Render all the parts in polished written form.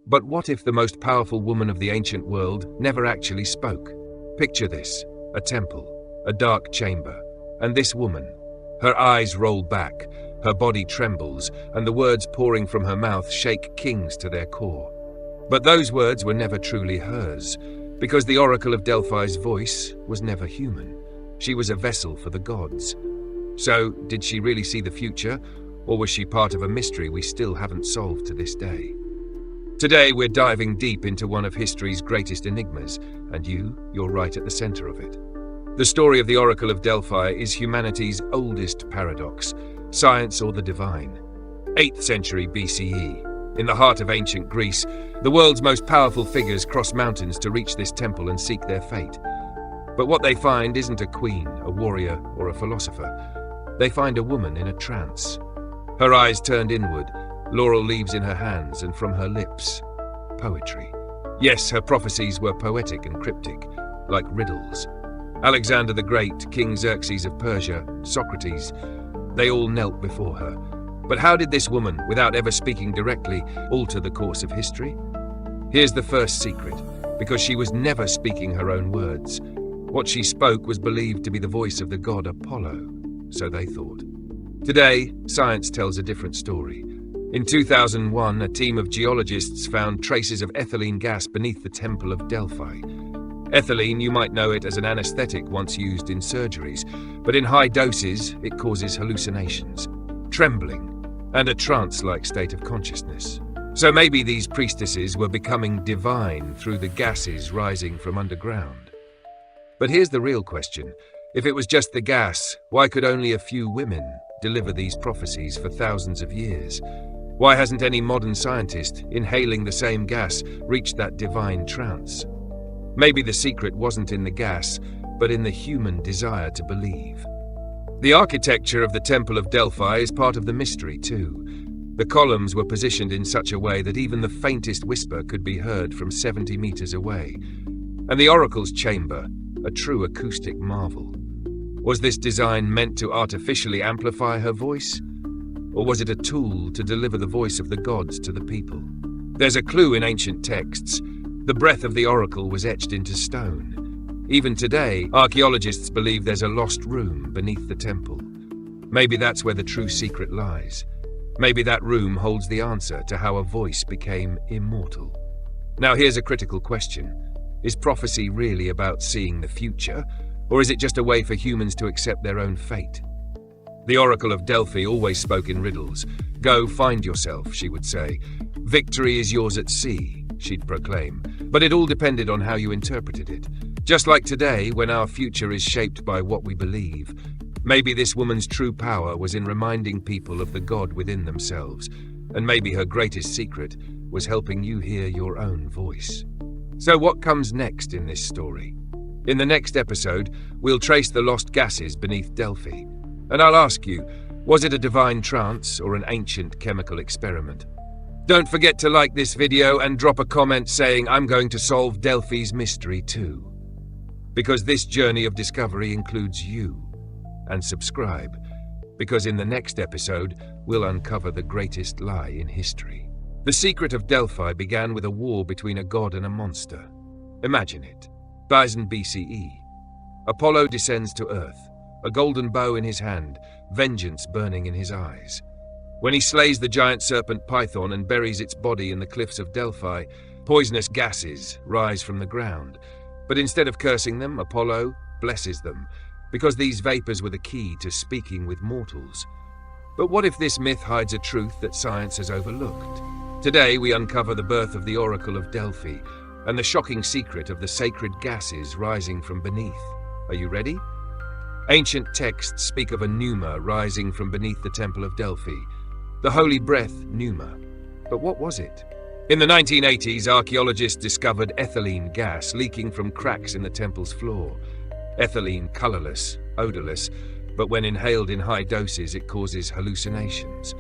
But what if the most powerful woman of the ancient world never actually spoke? Picture this: a temple, a dark chamber, and this woman. Her eyes roll back, her body trembles, and the words pouring from her mouth shake kings to their core. But those words were never truly hers, because the Oracle of Delphi's voice was never human. She was a vessel for the gods. So, did she really see the future, or was she part of a mystery we still haven't solved to this day? Today we're diving deep into one of history's greatest enigmas, and you're right at the center of it. The story of the Oracle of Delphi is humanity's oldest paradox, science or the divine. 8th century BCE, in the heart of ancient Greece, the world's most powerful figures cross mountains to reach this temple and seek their fate. But what they find isn't a queen, a warrior, or a philosopher. They find a woman in a trance. Her eyes turned inward, laurel leaves in her hands, and from her lips, poetry. Yes, her prophecies were poetic and cryptic, like riddles. Alexander the Great, King Xerxes of Persia, Socrates, they all knelt before her. But how did this woman, without ever speaking directly, alter the course of history? Here's the first secret: because she was never speaking her own words. What she spoke was believed to be the voice of the god Apollo, so they thought. Today, science tells a different story. In 2001, a team of geologists found traces of ethylene gas beneath the Temple of Delphi. Ethylene, you might know it as an anesthetic once used in surgeries, but in high doses, it causes hallucinations, trembling, and a trance-like state of consciousness. So maybe these priestesses were becoming divine through the gases rising from underground. But here's the real question. If it was just the gas, why could only a few women deliver these prophecies for thousands of years? Why hasn't any modern scientist, inhaling the same gas, reached that divine trance? Maybe the secret wasn't in the gas, but in the human desire to believe. The architecture of the Temple of Delphi is part of the mystery too. The columns were positioned in such a way that even the faintest whisper could be heard from 70 meters away. And the oracle's chamber, a true acoustic marvel. Was this design meant to artificially amplify her voice? Or was it a tool to deliver the voice of the gods to the people? There's a clue in ancient texts. The breath of the oracle was etched into stone. Even today, archaeologists believe there's a lost room beneath the temple. Maybe that's where the true secret lies. Maybe that room holds the answer to how a voice became immortal. Now here's a critical question. Is prophecy really about seeing the future, or is it just a way for humans to accept their own fate? The Oracle of Delphi always spoke in riddles. "Go find yourself," she would say. "Victory is yours at sea," she'd proclaim. But it all depended on how you interpreted it. Just like today, when our future is shaped by what we believe, maybe this woman's true power was in reminding people of the God within themselves, and maybe her greatest secret was helping you hear your own voice. So what comes next in this story? In the next episode, we'll trace the lost gases beneath Delphi. And I'll ask you, was it a divine trance or an ancient chemical experiment? Don't forget to like this video and drop a comment saying I'm going to solve Delphi's mystery too. Because this journey of discovery includes you. And subscribe, because in the next episode, we'll uncover the greatest lie in history. The secret of Delphi began with a war between a god and a monster. Imagine it. 1000 BCE. Apollo descends to Earth, a golden bow in his hand, vengeance burning in his eyes. When he slays the giant serpent Python and buries its body in the cliffs of Delphi, poisonous gases rise from the ground. But instead of cursing them, Apollo blesses them, because these vapors were the key to speaking with mortals. But what if this myth hides a truth that science has overlooked? Today we uncover the birth of the Oracle of Delphi and the shocking secret of the sacred gases rising from beneath. Are you ready? Ancient texts speak of a pneuma rising from beneath the Temple of Delphi, the holy breath pneuma. But what was it? In the 1980s, archaeologists discovered ethylene gas leaking from cracks in the temple's floor. Ethylene, colorless, odorless, but when inhaled in high doses, it causes hallucinations.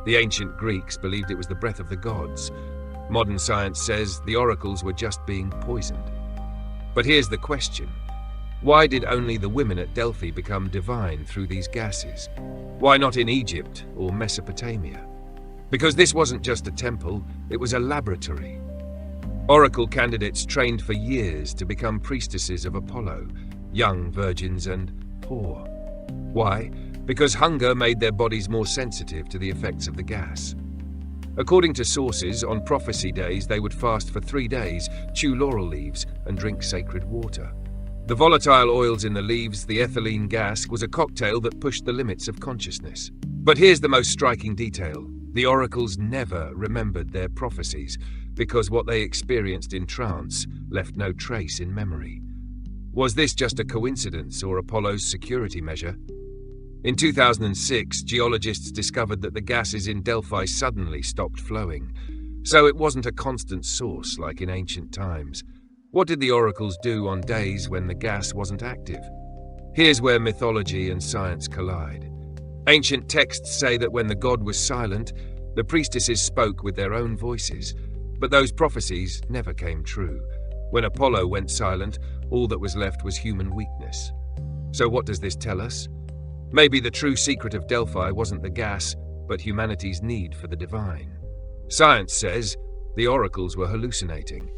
The ancient Greeks believed it was the breath of the gods. Modern science says the oracles were just being poisoned. But here's the question. Why did only the women at Delphi become divine through these gases? Why not in Egypt or Mesopotamia? Because this wasn't just a temple, it was a laboratory. Oracle candidates trained for years to become priestesses of Apollo, young virgins and poor. Why? Because hunger made their bodies more sensitive to the effects of the gas. According to sources, on prophecy days they would fast for 3 days, chew laurel leaves, and drink sacred water. The volatile oils in the leaves, the ethylene gas, was a cocktail that pushed the limits of consciousness. But here's the most striking detail. The oracles never remembered their prophecies, because what they experienced in trance left no trace in memory. Was this just a coincidence or Apollo's security measure? In 2006, geologists discovered that the gases in Delphi suddenly stopped flowing. So it wasn't a constant source like in ancient times. What did the oracles do on days when the gas wasn't active? Here's where mythology and science collide. Ancient texts say that when the god was silent, the priestesses spoke with their own voices. But those prophecies never came true. When Apollo went silent, all that was left was human weakness. So what does this tell us? Maybe the true secret of Delphi wasn't the gas, but humanity's need for the divine. Science says the oracles were hallucinating.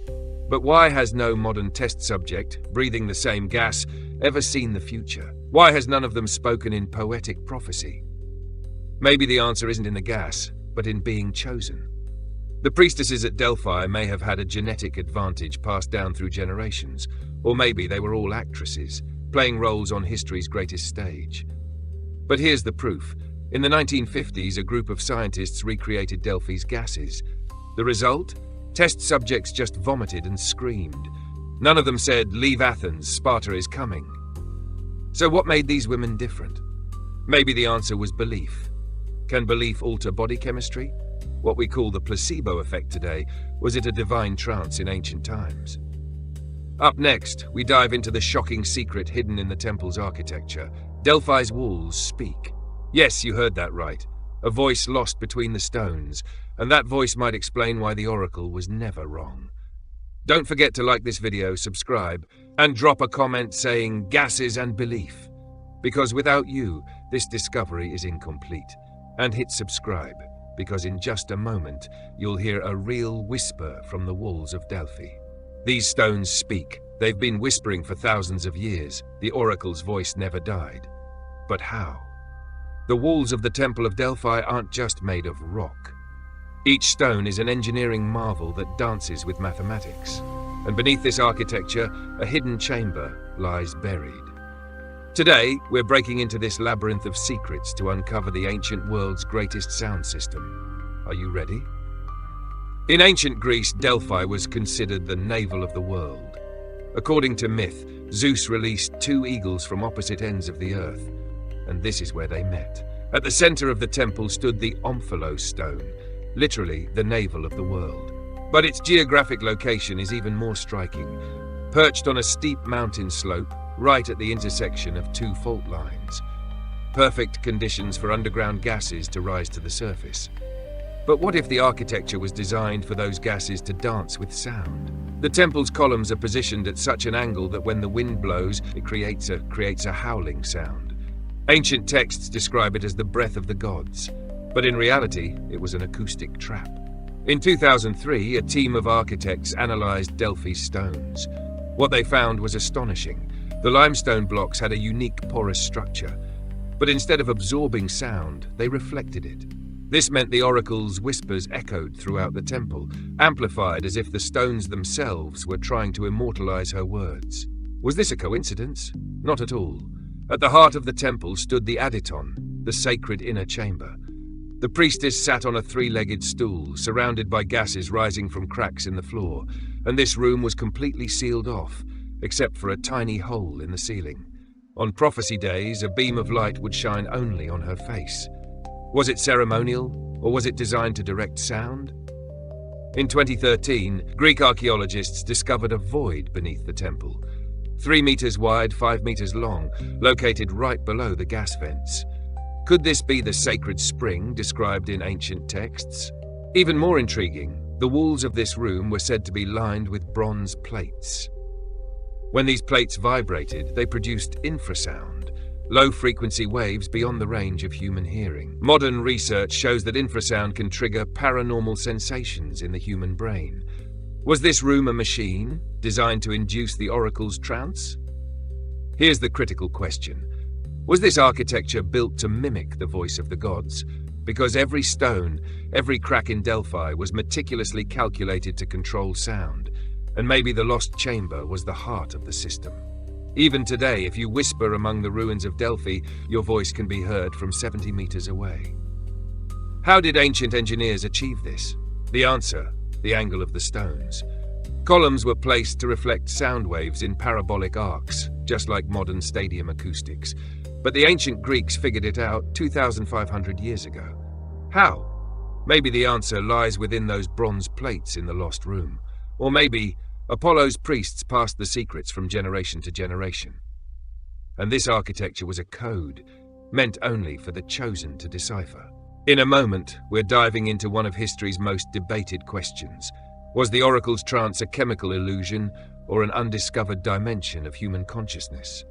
But why has no modern test subject, breathing the same gas, ever seen the future? Why has none of them spoken in poetic prophecy? Maybe the answer isn't in the gas, but in being chosen. The priestesses at Delphi may have had a genetic advantage passed down through generations, or maybe they were all actresses, playing roles on history's greatest stage. But here's the proof. In the 1950s, a group of scientists recreated Delphi's gases. The result? Test subjects just vomited and screamed. None of them said, "Leave Athens, Sparta is coming." So what made these women different? Maybe the answer was belief. Can belief alter body chemistry? What we call the placebo effect today, was it a divine trance in ancient times? Up next, we dive into the shocking secret hidden in the temple's architecture. Delphi's walls speak. Yes, you heard that right. A voice lost between the stones, and that voice might explain why the oracle was never wrong. Don't forget to like this video, subscribe, and drop a comment saying gases and belief. Because without you, this discovery is incomplete. And hit subscribe, because in just a moment, you'll hear a real whisper from the walls of Delphi. These stones speak. They've been whispering for thousands of years. The oracle's voice never died. But how? The walls of the Temple of Delphi aren't just made of rock. Each stone is an engineering marvel that dances with mathematics. And beneath this architecture, a hidden chamber lies buried. Today, we're breaking into this labyrinth of secrets to uncover the ancient world's greatest sound system. Are you ready? In ancient Greece, Delphi was considered the navel of the world. According to myth, Zeus released 2 eagles from opposite ends of the earth, and this is where they met. At the center of the temple stood the Omphalos stone, literally the navel of the world. But its geographic location is even more striking. Perched on a steep mountain slope, right at the intersection of 2 fault lines. Perfect conditions for underground gases to rise to the surface. But what if the architecture was designed for those gases to dance with sound? The temple's columns are positioned at such an angle that when the wind blows, it creates a howling sound. Ancient texts describe it as the breath of the gods, but in reality, it was an acoustic trap. In 2003, a team of architects analyzed Delphi's stones. What they found was astonishing. The limestone blocks had a unique porous structure, but instead of absorbing sound, they reflected it. This meant the oracle's whispers echoed throughout the temple, amplified as if the stones themselves were trying to immortalize her words. Was this a coincidence? Not at all. At the heart of the temple stood the aditon, the sacred inner chamber. The priestess sat on a 3-legged stool, surrounded by gases rising from cracks in the floor, and this room was completely sealed off, except for a tiny hole in the ceiling. On prophecy days, a beam of light would shine only on her face. Was it ceremonial, or was it designed to direct sound? In 2013, Greek archaeologists discovered a void beneath the temple, 3 meters wide, 5 meters long, located right below the gas vents. Could this be the sacred spring described in ancient texts? Even more intriguing, the walls of this room were said to be lined with bronze plates. When these plates vibrated, they produced infrasound, low-frequency waves beyond the range of human hearing. Modern research shows that infrasound can trigger paranormal sensations in the human brain. Was this room a machine designed to induce the oracle's trance? Here's the critical question. Was this architecture built to mimic the voice of the gods? Because every stone, every crack in Delphi was meticulously calculated to control sound, and maybe the lost chamber was the heart of the system. Even today, if you whisper among the ruins of Delphi, your voice can be heard from 70 meters away. How did ancient engineers achieve this? The answer: the angle of the stones. Columns were placed to reflect sound waves in parabolic arcs, just like modern stadium acoustics. But the ancient Greeks figured it out 2,500 years ago. How? Maybe the answer lies within those bronze plates in the lost room. Or maybe Apollo's priests passed the secrets from generation to generation. And this architecture was a code, meant only for the chosen to decipher. In a moment, we're diving into one of history's most debated questions. Was the oracle's trance a chemical illusion or an undiscovered dimension of human consciousness?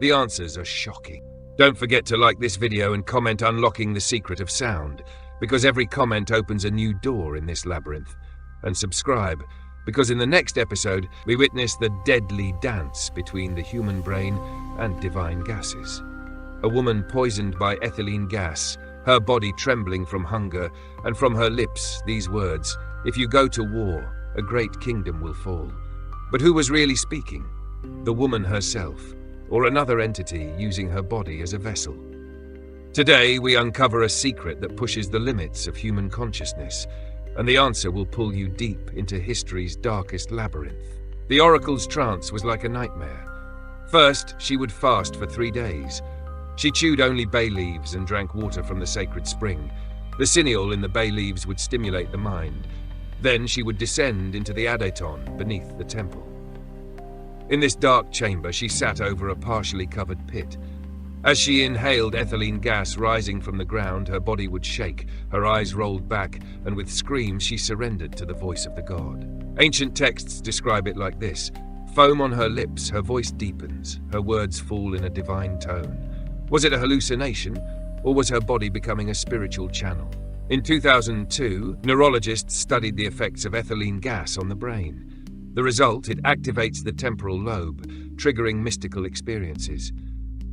The answers are shocking. Don't forget to like this video and comment "Unlocking the Secret of Sound," because every comment opens a new door in this labyrinth. And subscribe, because in the next episode, we witness the deadly dance between the human brain and divine gases. A woman poisoned by ethylene gas, her body trembling from hunger, and from her lips these words: "If you go to war, a great kingdom will fall." But who was really speaking? The woman herself, or another entity using her body as a vessel? Today, we uncover a secret that pushes the limits of human consciousness, and the answer will pull you deep into history's darkest labyrinth. The oracle's trance was like a nightmare. First, she would fast for 3 days. She chewed only bay leaves and drank water from the sacred spring. The cineole in the bay leaves would stimulate the mind. Then she would descend into the adeton beneath the temple. In this dark chamber, she sat over a partially covered pit. As she inhaled ethylene gas rising from the ground, her body would shake, her eyes rolled back, and with screams she surrendered to the voice of the god. Ancient texts describe it like this: foam on her lips, her voice deepens, her words fall in a divine tone. Was it a hallucination, or was her body becoming a spiritual channel? In 2002, neurologists studied the effects of ethylene gas on the brain. The result: it activates the temporal lobe, triggering mystical experiences.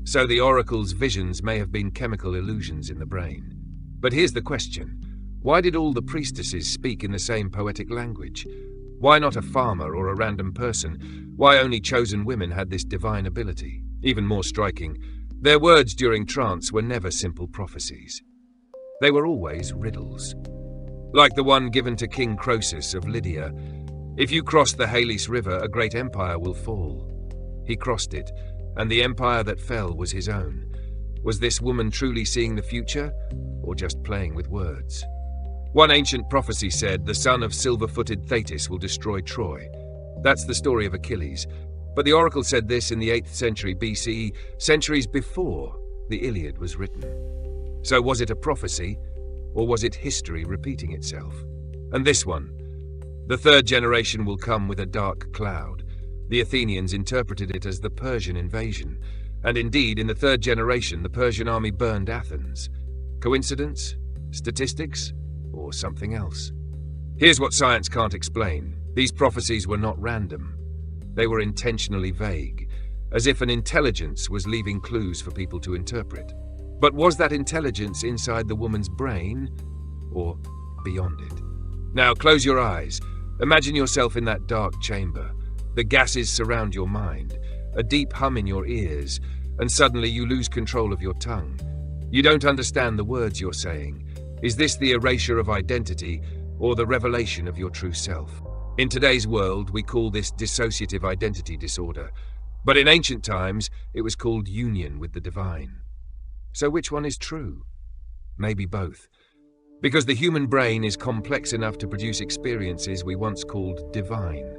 So the oracle's visions may have been chemical illusions in the brain. But here's the question: why did all the priestesses speak in the same poetic language? Why not a farmer or a random person? Why only chosen women had this divine ability? Even more striking, their words during trance were never simple prophecies. They were always riddles. Like the one given to King Croesus of Lydia: "If you cross the Halys River, a great empire will fall." He crossed it, and the empire that fell was his own. Was this woman truly seeing the future, or just playing with words? One ancient prophecy said the son of silver-footed Thetis will destroy Troy. That's the story of Achilles. But the oracle said this in the 8th century BCE, centuries before the Iliad was written. So was it a prophecy, or was it history repeating itself? And this one: the third generation will come with a dark cloud. The Athenians interpreted it as the Persian invasion, and indeed, in the third generation, the Persian army burned Athens. Coincidence? Statistics? Or something else? Here's what science can't explain. These prophecies were not random. They were intentionally vague, as if an intelligence was leaving clues for people to interpret. But was that intelligence inside the woman's brain, or beyond it? Now close your eyes. Imagine yourself in that dark chamber. The gases surround your mind, a deep hum in your ears, and suddenly you lose control of your tongue. You don't understand the words you're saying. Is this the erasure of identity, or the revelation of your true self? In today's world, we call this dissociative identity disorder, but in ancient times, it was called union with the divine. So which one is true? Maybe both. Because the human brain is complex enough to produce experiences we once called divine.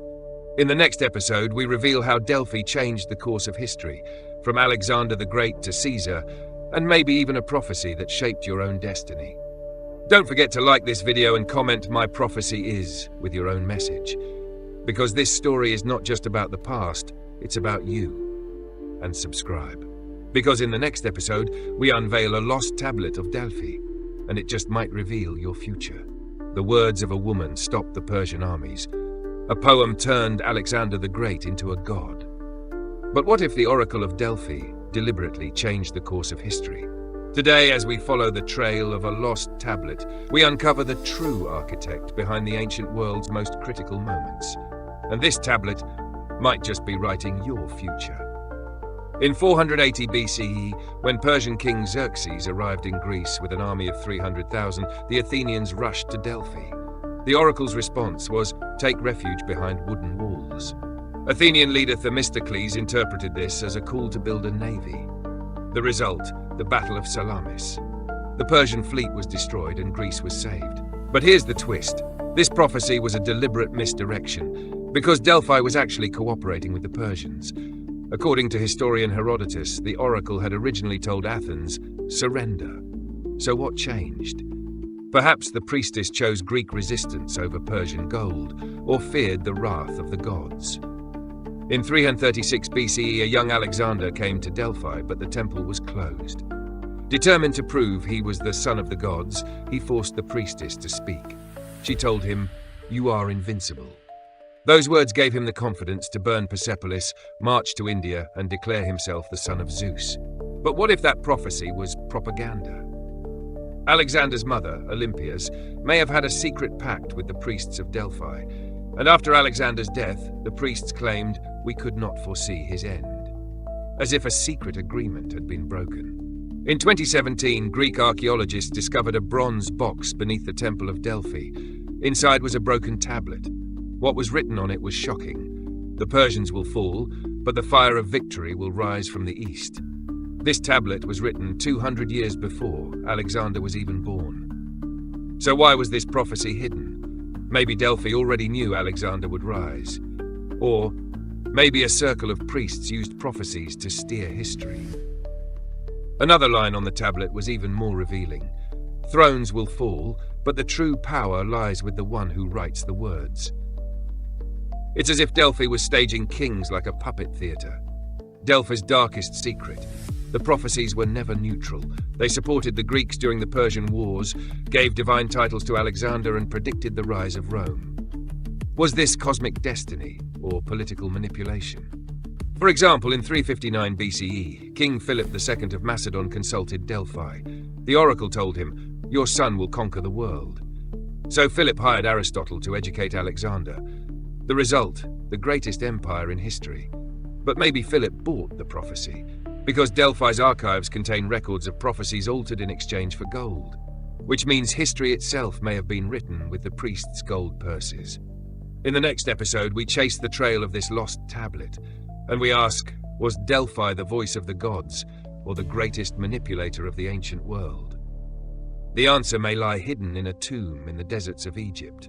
In the next episode, we reveal how Delphi changed the course of history, from Alexander the Great to Caesar, and maybe even a prophecy that shaped your own destiny. Don't forget to like this video and comment "My prophecy is" with your own message. Because this story is not just about the past, it's about you. And subscribe. Because in the next episode, we unveil a lost tablet of Delphi, and it just might reveal your future. The words of a woman stopped the Persian armies. A poem turned Alexander the Great into a god. But what if the Oracle of Delphi deliberately changed the course of history? Today, as we follow the trail of a lost tablet, we uncover the true architect behind the ancient world's most critical moments. And this tablet might just be writing your future. In 480 BCE, when Persian king Xerxes arrived in Greece with an army of 300,000, the Athenians rushed to Delphi. The oracle's response was, "Take refuge behind wooden walls." Athenian leader Themistocles interpreted this as a call to build a navy. The result, the Battle of Salamis. The Persian fleet was destroyed and Greece was saved. But here's the twist. This prophecy was a deliberate misdirection, because Delphi was actually cooperating with the Persians. According to historian Herodotus, the oracle had originally told Athens, "Surrender." So what changed? Perhaps the priestess chose Greek resistance over Persian gold, or feared the wrath of the gods. In 336 BCE, a young Alexander came to Delphi, but the temple was closed. Determined to prove he was the son of the gods, he forced the priestess to speak. She told him, "You are invincible." Those words gave him the confidence to burn Persepolis, march to India, and declare himself the son of Zeus. But what if that prophecy was propaganda? Alexander's mother, Olympias, may have had a secret pact with the priests of Delphi, and after Alexander's death, the priests claimed we could not foresee his end, as if a secret agreement had been broken. In 2017, Greek archaeologists discovered a bronze box beneath the Temple of Delphi. Inside was a broken tablet. What was written on it was shocking. The Persians will fall, but the fire of victory will rise from the east. This tablet was written 200 years before Alexander was even born. So why was this prophecy hidden? Maybe Delphi already knew Alexander would rise. Or maybe a circle of priests used prophecies to steer history. Another line on the tablet was even more revealing. Thrones will fall, but the true power lies with the one who writes the words. It's as if Delphi was staging kings like a puppet theatre. Delphi's darkest secret. The prophecies were never neutral. They supported the Greeks during the Persian Wars, gave divine titles to Alexander, and predicted the rise of Rome. Was this cosmic destiny or political manipulation? For example, in 359 BCE, King Philip II of Macedon consulted Delphi. The oracle told him, "Your son will conquer the world." So Philip hired Aristotle to educate Alexander. The result, the greatest empire in history. But maybe Philip bought the prophecy, because Delphi's archives contain records of prophecies altered in exchange for gold, which means history itself may have been written with the priests' gold purses. In the next episode, we chase the trail of this lost tablet, and we ask, was Delphi the voice of the gods, or the greatest manipulator of the ancient world? The answer may lie hidden in a tomb in the deserts of Egypt.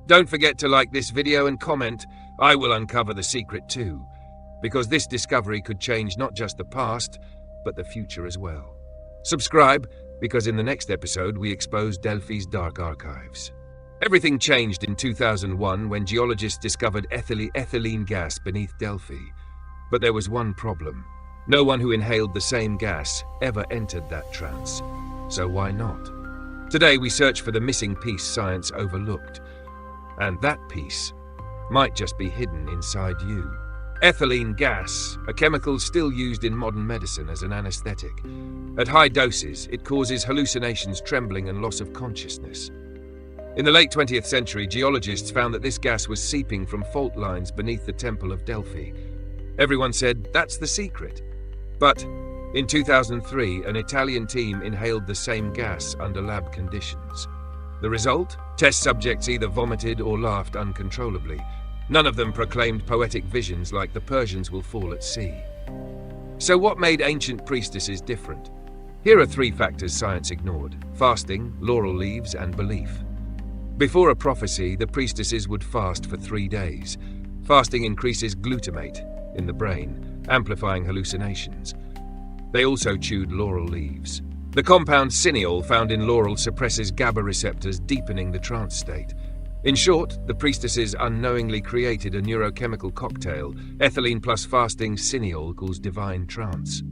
Don't forget to like this video and comment. I will uncover the secret too, because this discovery could change not just the past, but the future as well. Subscribe, because in the next episode we expose Delphi's dark archives. Everything changed in 2001 when geologists discovered ethylene gas beneath Delphi. But there was one problem. No one who inhaled the same gas ever entered that trance. So why not? Today we search for the missing piece science overlooked. And that piece might just be hidden inside you. Ethylene gas, a chemical still used in modern medicine as an anesthetic. At high doses, it causes hallucinations, trembling, and loss of consciousness. In the late 20th century, geologists found that this gas was seeping from fault lines beneath the Temple of Delphi. Everyone said, that's the secret. But in 2003, an Italian team inhaled the same gas under lab conditions. The result? Test subjects either vomited or laughed uncontrollably. None of them proclaimed poetic visions like the Persians will fall at sea. So what made ancient priestesses different? Here are 3 factors science ignored: fasting, laurel leaves, and belief. Before a prophecy, the priestesses would fast for 3 days. Fasting increases glutamate in the brain, amplifying hallucinations. They also chewed laurel leaves. The compound cineol found in laurel suppresses GABA receptors, deepening the trance state. In short, the priestesses unknowingly created a neurochemical cocktail. Ethylene plus fasting, cineol equals divine trance.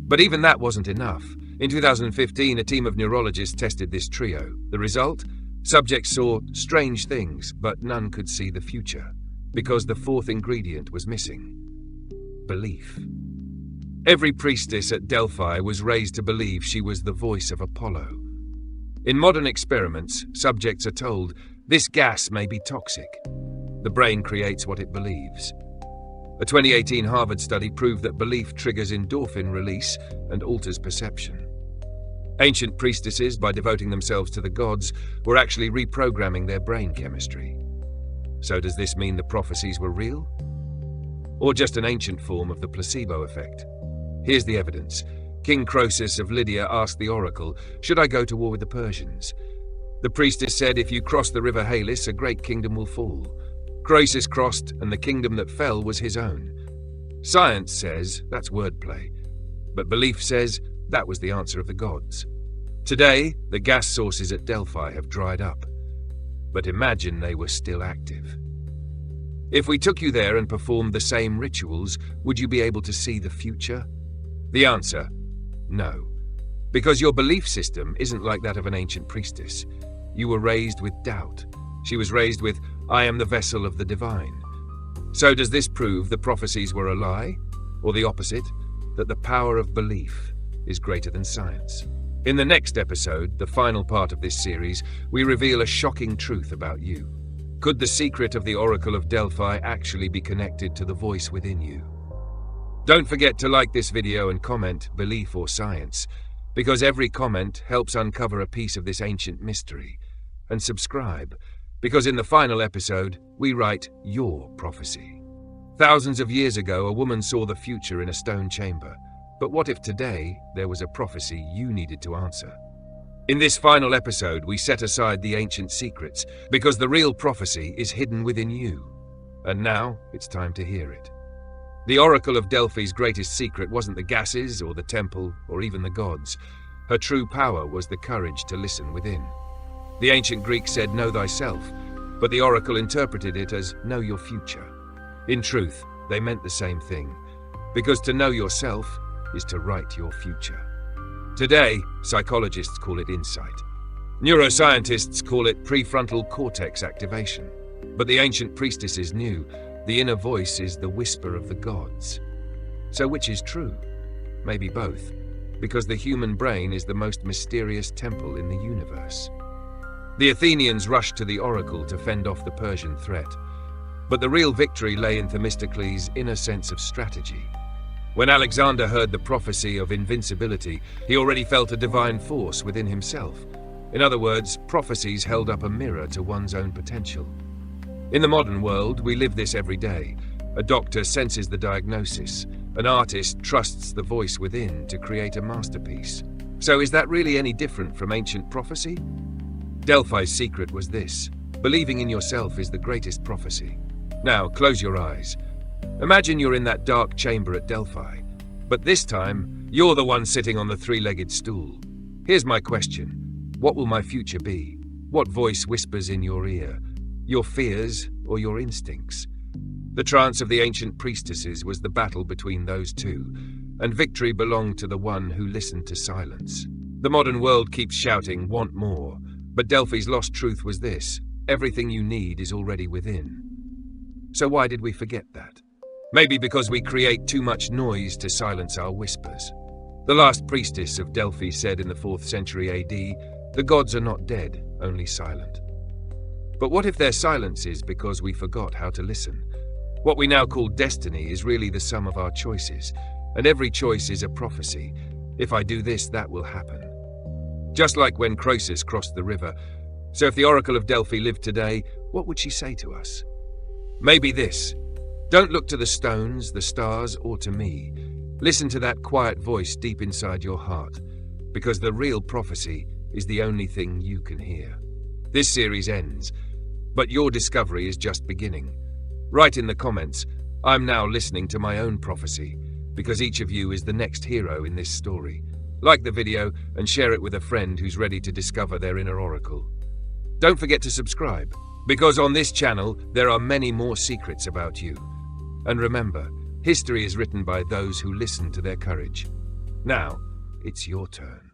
But even that wasn't enough. In 2015, a team of neurologists tested this trio. The result? Subjects saw strange things, but none could see the future, because the fourth ingredient was missing: belief. Every priestess at Delphi was raised to believe she was the voice of Apollo. In modern experiments, subjects are told, this gas may be toxic. The brain creates what it believes. A 2018 Harvard study proved that belief triggers endorphin release and alters perception. Ancient priestesses, by devoting themselves to the gods, were actually reprogramming their brain chemistry. So does this mean the prophecies were real? Or just an ancient form of the placebo effect? Here's the evidence. King Croesus of Lydia asked the oracle, "Should I go to war with the Persians?" The priestess said, "If you cross the river Halys, a great kingdom will fall." Croesus crossed, and the kingdom that fell was his own. Science says that's wordplay, but belief says that was the answer of the gods. Today, the gas sources at Delphi have dried up, but imagine they were still active. If we took you there and performed the same rituals, would you be able to see the future? The answer: no, because your belief system isn't like that of an ancient priestess. You were raised with doubt. She was raised with, "I am the vessel of the divine." So does this prove the prophecies were a lie? Or the opposite, that the power of belief is greater than science? In the next episode, the final part of this series, we reveal a shocking truth about you. Could the secret of the Oracle of Delphi actually be connected to the voice within you? Don't forget to like this video and comment belief or science, because every comment helps uncover a piece of this ancient mystery. And subscribe, because in the final episode, we write your prophecy. Thousands of years ago, a woman saw the future in a stone chamber. But what if today there was a prophecy you needed to answer? In this final episode, we set aside the ancient secrets, because the real prophecy is hidden within you. And now, it's time to hear it. The Oracle of Delphi's greatest secret wasn't the gases or the temple or even the gods. Her true power was the courage to listen within. The ancient Greeks said, "Know thyself," but the oracle interpreted it as, "Know your future." In truth, they meant the same thing, because to know yourself is to write your future. Today, psychologists call it insight. Neuroscientists call it prefrontal cortex activation. But the ancient priestesses knew the inner voice is the whisper of the gods. So which is true? Maybe both, because the human brain is the most mysterious temple in the universe. The Athenians rushed to the oracle to fend off the Persian threat, but the real victory lay in Themistocles' inner sense of strategy. When Alexander heard the prophecy of invincibility, he already felt a divine force within himself. In other words, prophecies held up a mirror to one's own potential. In the modern world, we live this every day. A doctor senses the diagnosis. An artist trusts the voice within to create a masterpiece. So is that really any different from ancient prophecy? Delphi's secret was this: believing in yourself is the greatest prophecy. Now, close your eyes. Imagine you're in that dark chamber at Delphi, but this time, you're the one sitting on the three-legged stool. Here's my question: what will my future be? What voice whispers in your ear? Your fears or your instincts? The trance of the ancient priestesses was the battle between those two, and victory belonged to the one who listened to silence. The modern world keeps shouting, "Want more," but Delphi's lost truth was this: everything you need is already within. So why did we forget that? Maybe because we create too much noise to silence our whispers. The last priestess of Delphi said in the 4th century AD, "The gods are not dead, only silent." But what if their silence is because we forgot how to listen? What we now call destiny is really the sum of our choices, and every choice is a prophecy. If I do this, that will happen. Just like when Croesus crossed the river. So if the Oracle of Delphi lived today, what would she say to us? Maybe this: don't look to the stones, the stars, or to me. Listen to that quiet voice deep inside your heart, because the real prophecy is the only thing you can hear. This series ends, but your discovery is just beginning. Write in the comments, "I'm now listening to my own prophecy," because each of you is the next hero in this story. Like the video and share it with a friend who's ready to discover their inner oracle. Don't forget to subscribe, because on this channel there are many more secrets about you. And remember, history is written by those who listen to their courage. Now, it's your turn.